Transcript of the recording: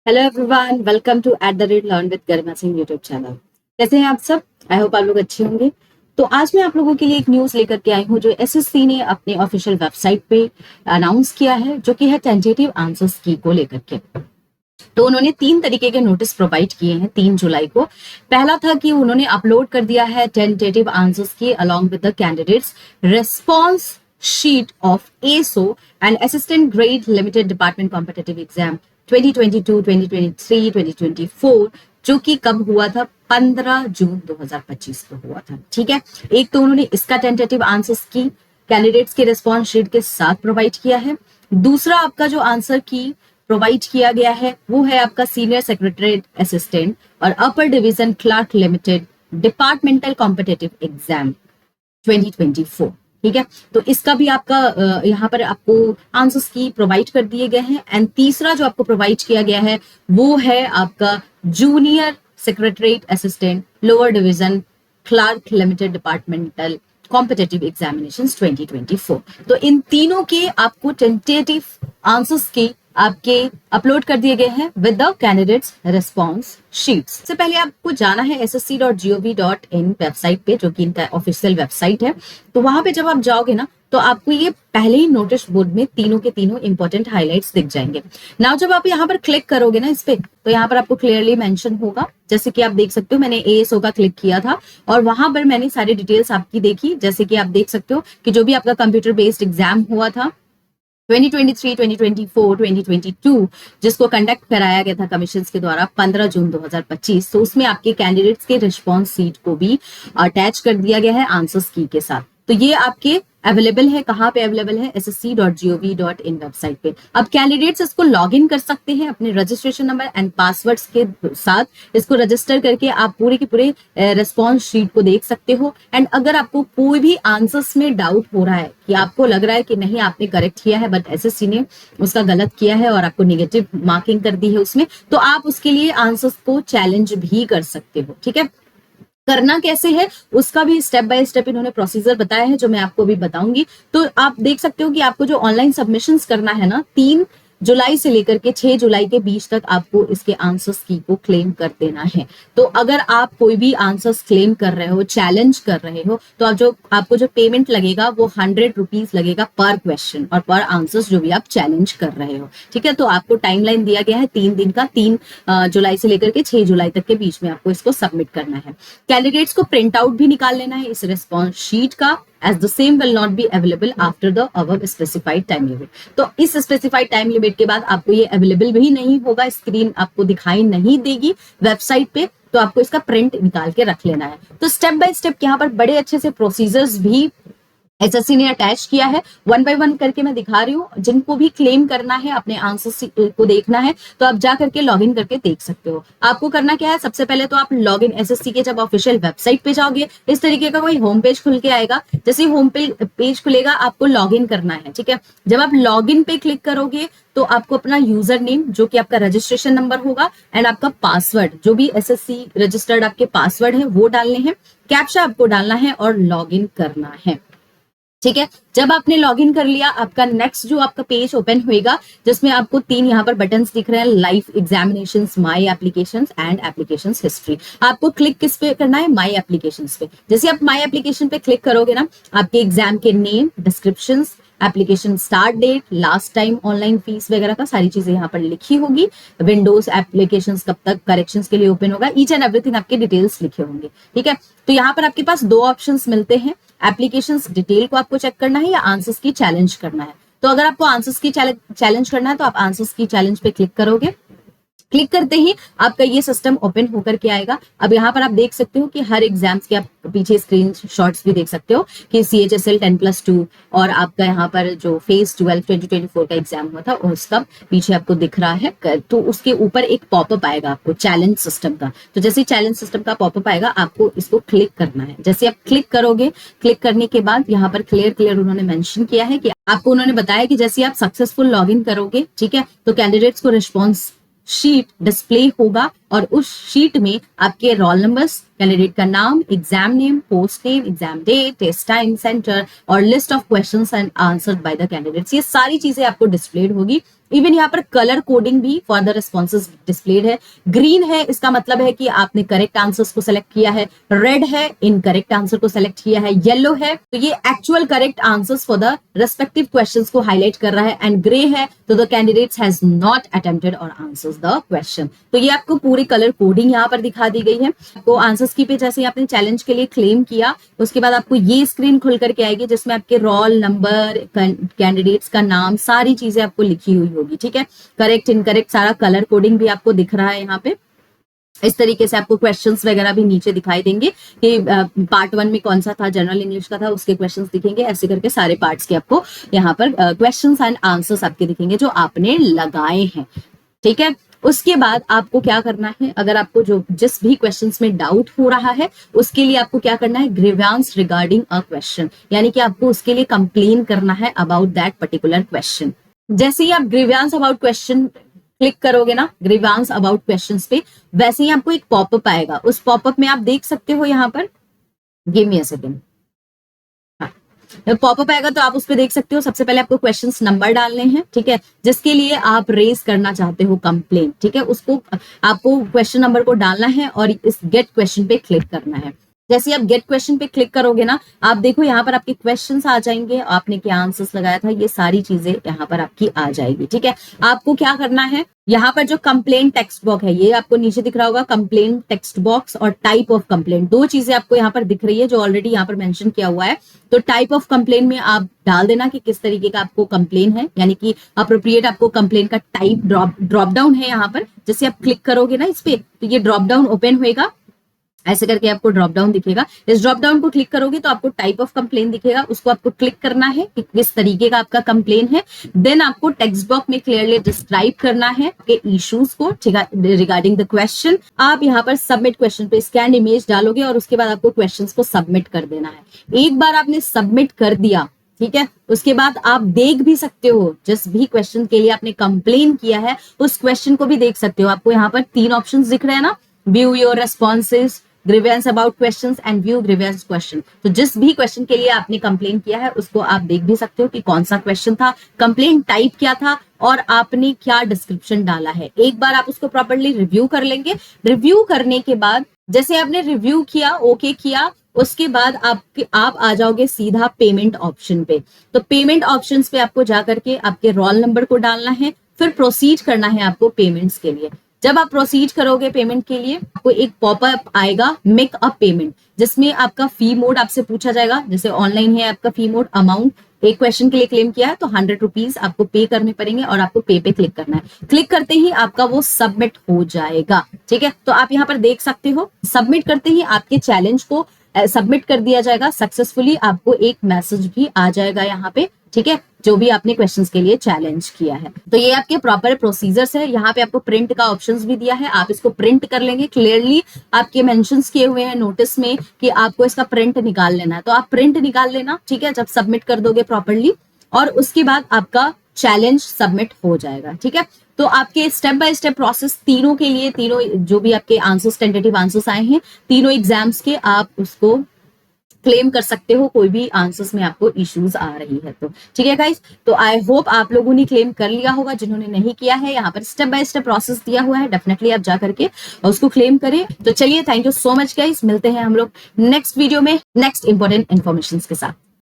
Hello everyone, welcome to @learn with Garima Singh YouTube channel. कैसे हैं आप सब? आई होप आप लोग अच्छे होंगे। तो आज मैं आप लोगों के लिए एक न्यूज लेकर के आई हूँ जो एसएससी ने अपने ऑफिशियल वेबसाइट पे अनाउंस किया है, जो कि है टेंटेटिव आंसर्स की को लेकर के। तो उन्होंने 3 तरीके के नोटिस प्रोवाइड किए हैं 3 जुलाई को। पहला था कि उन्होंने अपलोड कर दिया है टेंटेटिव आंसर्स की along with the candidates response sheet of SO and assistant grade limited department competitive exam 2022, 2023, 2024, जो कि कब हुआ था? 15 जून 2025 को हुआ था। ठीक है, एक तो उन्होंने इसका टेंटेटिव आंसर्स की कैंडिडेट्स के रिस्पॉन्स शीट के साथ प्रोवाइड किया है। दूसरा आपका जो आंसर की प्रोवाइड किया गया है वो है आपका सीनियर सेक्रेटरीट असिस्टेंट और upper division clerk limited departmental competitive exam 2024। ठीक है, तो इसका भी आपका यहाँ पर आपको आंसर्स की प्रोवाइड कर दिए गए हैं। एंड तीसरा जो आपको प्रोवाइड किया गया है वो है आपका junior secretariat assistant lower division clerk limited departmental competitive examinations 2024। तो इन तीनों के आपको टेंटेटिव आंसर्स के आपके अपलोड कर दिए गए हैं with the candidates response sheets. सबसे पहले आपको जाना है ssc.gov.in वेबसाइट पे, जो कि इनका ऑफिशियल वेबसाइट है। तो वहां पे जब आप जाओगे ना तो आपको ये पहले ही नोटिस बोर्ड में तीनों के तीनों इंपॉर्टेंट हाइलाइट्स दिख जाएंगे। नाउ जब आप यहाँ पर क्लिक करोगे ना इस पे, तो यहाँ पर आपको क्लियरली मेंशन होगा, जैसे कि आप देख सकते हो मैंने एएसओ का क्लिक किया था और वहां पर मैंने सारी डिटेल्स आपकी देखी। जैसे कि आप देख सकते हो कि जो भी आपका कंप्यूटर बेस्ड एग्जाम हुआ था 2023, 2024, 2022, जिसको कंडक्ट कराया गया था कमीशन के द्वारा 15 जून 2025, तो उसमें आपके कैंडिडेट्स के रिस्पॉन्स सीट को भी अटैच कर दिया गया है आंसर्स की के साथ। तो ये आपके अवेलेबल है, कहाँ पे अवेलेबल है? ssc.gov.in वेबसाइट पे। अब कैंडिडेट्स इसको लॉग इन कर सकते हैं अपने रजिस्ट्रेशन नंबर एंड पासवर्ड्स के साथ। इसको रजिस्टर करके आप पूरे के पूरे रिस्पॉन्स शीट को देख सकते हो। एंड अगर आपको कोई भी आंसर्स में डाउट हो रहा है कि आपको लग रहा है कि नहीं आपने करेक्ट किया है बट एसएससी ने उसका गलत किया है और आपको नेगेटिव मार्किंग कर दी है उसमें, तो आप उसके लिए आंसर्स को चैलेंज भी कर सकते हो। ठीक है, करना कैसे है उसका भी स्टेप बाय स्टेप इन्होंने प्रोसीजर बताया है, जो मैं आपको भी बताऊंगी। तो आप देख सकते हो कि आपको जो ऑनलाइन सबमिशंस करना है ना, 3 जुलाई से लेकर के 6 जुलाई के बीच तक आपको इसके आंसर्स की को क्लेम कर देना है। तो अगर आप कोई भी आंसर्स क्लेम कर रहे हो, चैलेंज कर रहे हो, तो आपको जो पेमेंट लगेगा वो 100 रुपीज लगेगा पर क्वेश्चन और पर आंसर्स जो भी आप चैलेंज कर रहे हो। ठीक है, तो आपको टाइमलाइन दिया गया है 3 दिन का, 3 जुलाई से लेकर के 6 जुलाई तक के बीच में आपको इसको सबमिट करना है। कैंडिडेट्स को प्रिंट आउट भी निकाल लेना है इस रिस्पॉन्स शीट का, as the same will not be available after the above specified time limit। तो इस स्पेसिफाइड टाइम लिमिट के बाद आपको ये अवेलेबल भी नहीं होगा, स्क्रीन आपको दिखाई नहीं देगी वेबसाइट पे, तो आपको इसका प्रिंट निकाल के रख लेना है। तो स्टेप बाय स्टेप यहाँ पर बड़े अच्छे से प्रोसीजर्स भी एसएससी ने अटैच किया है, 1 बाय 1 करके मैं दिखा रही हूँ। जिनको भी क्लेम करना है, अपने आंसर को देखना है, तो आप जा करके लॉग इन करके देख सकते हो। आपको करना क्या है? सबसे पहले तो आप लॉग इन एसएससी के जब ऑफिशियल वेबसाइट पे जाओगे, इस तरीके का कोई होम पेज खुल के आएगा। जैसे होम पेज खुलेगा आपको लॉग इन करना है। ठीक है, जब आप लॉग इन पे क्लिक करोगे तो आपको अपना यूजर नेम, जो कि आपका रजिस्ट्रेशन नंबर होगा, एंड आपका पासवर्ड, जो भी एसएससी रजिस्टर्ड आपके पासवर्ड है वो डालने हैं, कैप्चा आपको डालना है और लॉग इन करना है। ठीक है, जब आपने लॉगिन कर लिया, आपका नेक्स्ट जो आपका पेज ओपन होएगा, जिसमें आपको 3 यहाँ पर बटन्स दिख रहे हैं, live examinations, my applications and applications history. आपको क्लिक किस पे करना है? माय एप्लीकेशंस पे। जैसे आप माय एप्लीकेशन पे क्लिक करोगे ना, आपके एग्जाम के name, descriptions, application start date, last time online fees वगैरह का सारी चीजें यहाँ पर लिखी होगी। विंडोज एप्लीकेशंस कब तक करेक्शंस के लिए ओपन होगा, ईच एंड एवरीथिंग आपके डिटेल्स लिखे होंगे। ठीक है, तो यहाँ पर आपके पास 2 ऑप्शंस मिलते हैं, एप्लीकेशंस डिटेल को आपको चेक करना है या आंसर्स की चैलेंज करना है। तो अगर आपको आंसर्स की चैलेंज करना है तो आप आंसर्स की चैलेंज पे क्लिक करोगे। क्लिक करते ही आपका ये सिस्टम ओपन होकर के आएगा। अब यहाँ पर आप देख सकते हो कि हर एग्जाम्स के आप पीछे स्क्रीन शॉट्स भी देख सकते हो कि CHSL 10+2 और आपका यहाँ पर जो फेज 12 2024 का एग्जाम हुआ था उसका पीछे आपको दिख रहा है। तो उसके ऊपर एक पॉपअप आएगा आपको चैलेंज सिस्टम का। तो जैसे चैलेंज सिस्टम का पॉपअप आएगा, आपको इसको क्लिक करना है। जैसे आप क्लिक करोगे, क्लिक करने के बाद यहाँ पर क्लियर उन्होंने मेंशन किया है कि आपको उन्होंने बताया कि जैसे आप सक्सेसफुल लॉग इन करोगे, ठीक है, तो कैंडिडेट्स को रिस्पॉन्स शीट डिस्प्ले होगा और उस शीट में आपके रोल नंबर्स, कैंडिडेट का नाम, exam name, post name, exam date, test time, centre और list of questions and answered by the candidates, ये सारी चीजें आपको डिस्प्लेड होगी। इवन यहाँ पर कलर कोडिंग भी फॉर द रिस्पॉन्सेज डिस्प्लेड है। ग्रीन है, इसका मतलब है कि आपने करेक्ट आंसर्स को सेलेक्ट किया है। रेड है, इनकरेक्ट आंसर को सेलेक्ट किया है। येलो है तो ये actual correct answers for the respective questions को हाईलाइट कर रहा है। एंड ग्रे है तो the candidates has not attempted और आंसर्स द क्वेश्चन। तो ये आपको पूरी कलर कोडिंग यहाँ पर दिखा दी गई है। आपको आंसर्स की पे जैसे आपने चैलेंज के लिए क्लेम किया, उसके बाद आपको ये स्क्रीन खुल करके आएगी जिसमें आपके रोल नंबर, कैंडिडेट्स का नाम, सारी चीजें आपको लिखी हुई होगी। ठीक है, करेक्ट इनकरेक्ट सारा कलर कोडिंग भी आपको दिख रहा है यहाँ पे। इस तरीके से आपको क्वेश्चंस वगैरह भी नीचे दिखाई देंगे कि पार्ट 1 में कौन सा था, जनरल इंग्लिश का था, उसके क्वेश्चंस दिखेंगे। ऐसे करके सारे पार्ट्स के आपको यहाँ पर क्वेश्चंस एंड आंसर्स आपके दिखेंगे जो आपने लगाए हैं। ठीक है, उसके बाद आपको क्या करना है, अगर आपको जो जिस भी क्वेश्चंस में डाउट हो रहा है उसके लिए आपको क्या करना है, ग्रीवांस रिगार्डिंग अ क्वेश्चन, यानी कि आपको उसके लिए कंप्लेन करना है अबाउट दैट पर्टिकुलर क्वेश्चन। जैसे ही आप ग्रीवांस अबाउट क्वेश्चन क्लिक करोगे ना, ग्रीवांस अबाउट क्वेश्चंस पे, वैसे ही आपको एक पॉपअप आएगा। उस पॉपअप में आप देख सकते हो यहाँ पर, give me a second, popup आएगा तो आप उस पर देख सकते हो। सबसे पहले आपको क्वेश्चंस नंबर डालने हैं, ठीक है, जिसके लिए आप रेज करना चाहते हो कंप्लेन। ठीक है, उसको आपको क्वेश्चन नंबर को डालना है और इस गेट क्वेश्चन पे क्लिक करना है। जैसे आप गेट क्वेश्चन पे क्लिक करोगे ना, आप देखो यहाँ पर आपके क्वेश्चंस आ जाएंगे, आपने क्या आंसर्स लगाया था, ये सारी चीजें यहाँ पर आपकी आ जाएगी। ठीक है, आपको क्या करना है, यहाँ पर जो कंप्लेन टेक्स्ट बॉक्स है, ये आपको नीचे दिख रहा होगा, कंप्लेन टेक्स्ट बॉक्स और टाइप ऑफ कंप्लेन, दो चीजें आपको यहाँ पर दिख रही है जो ऑलरेडी यहाँ पर मेंशन किया हुआ है। तो टाइप ऑफ कंप्लेन में आप डाल देना कि किस तरीके का आपको कंप्लेन है, यानी कि अप्रोप्रिएट आपको कंप्लेन का टाइप ड्रॉप डाउन है यहाँ पर। जैसे आप क्लिक करोगे ना इस पे, तो ये ड्रॉप डाउन ओपन होएगा, ऐसे करके आपको ड्रॉप डाउन दिखेगा। इस ड्रॉप डाउन को क्लिक करोगे तो आपको टाइप ऑफ कंप्लेन दिखेगा, उसको आपको क्लिक करना है कि किस तरीके का आपका कंप्लेन है। देन आपको टेक्स्ट बॉक्स में क्लियरली डिस्क्राइब करना है कि इश्यूज को, ठीक है, रिगार्डिंग द क्वेश्चन। आप यहाँ पर सबमिट क्वेश्चन पे स्कैन इमेज डालोगे और उसके बाद आपको क्वेश्चंस को सबमिट कर देना है। एक बार आपने सबमिट कर दिया, ठीक है, उसके बाद आप देख भी सकते हो जिस भी क्वेश्चन के लिए आपने कंप्लेन किया है उस क्वेश्चन को भी देख सकते हो। आपको यहाँ पर 3 ऑप्शंस दिख रहे हैं ना, view your responses, grievance about questions and view grievance question. तो जिस भी क्वेश्चन के लिए आपने कंप्लेन किया है उसको आप देख भी सकते हो कि कौन सा क्वेश्चन था, कंप्लेन टाइप क्या था और आपने क्या डिस्क्रिप्शन डाला है। एक बार आप उसको प्रॉपर्ली रिव्यू कर लेंगे। रिव्यू करने के बाद जैसे आपने रिव्यू किया, ओके किया, उसके बाद आप आ जाओगे सीधा पेमेंट ऑप्शन पे। तो पेमेंट ऑप्शन पे आपको जाकर के आपके रोल नंबर को डालना है, फिर प्रोसीड करना है आपको पेमेंट्स के लिए। जब आप प्रोसीड करोगे पेमेंट के लिए, आपको एक पॉपअप आएगा मेक अ पेमेंट, जिसमें आपका फी मोड आपसे पूछा जाएगा। जैसे ऑनलाइन है आपका फी मोड, अमाउंट एक क्वेश्चन के लिए क्लेम किया है तो 100 रुपीज आपको पे करने पड़ेंगे और आपको पे क्लिक करना है। क्लिक करते ही आपका वो सबमिट हो जाएगा। ठीक है, तो आप यहाँ पर देख सकते हो, सबमिट करते ही आपके चैलेंज को सबमिट कर दिया जाएगा सक्सेसफुली। आपको एक मैसेज भी आ जाएगा यहाँ पे, ठीक है, जो भी आपने क्वेश्चंस के लिए चैलेंज किया है। तो ये आपके प्रॉपर प्रोसीजर्स है। यहाँ पे आपको प्रिंट का ऑप्शंस भी दिया है, आप इसको प्रिंट कर लेंगे। क्लियरली आपके मेंशंस किए हुए हैं नोटिस में कि आपको इसका प्रिंट निकाल लेना है, तो आप प्रिंट निकाल लेना, ठीक है, जब सबमिट कर दोगे प्रॉपरली, और उसके बाद आपका चैलेंज सबमिट हो जाएगा। ठीक है, तो आपके स्टेप बाय स्टेप प्रोसेस तीनों के लिए, तीनों जो भी आपके आंसर्स, टेंटेटिव आंसर्स आए हैं तीनों एग्जाम्स के, आप उसको क्लेम कर सकते हो कोई भी आंसर्स में आपको इश्यूज आ रही है तो। ठीक है गाइस, तो आई होप आप लोगों ने क्लेम कर लिया होगा। जिन्होंने नहीं किया है, यहाँ पर स्टेप बाय स्टेप प्रोसेस दिया हुआ है, डेफिनेटली आप जा करके उसको क्लेम करें। तो चलिए, thank you so much guys, मिलते हैं हम लोग नेक्स्ट वीडियो में नेक्स्ट इंपॉर्टेंट इन्फॉर्मेशन के साथ।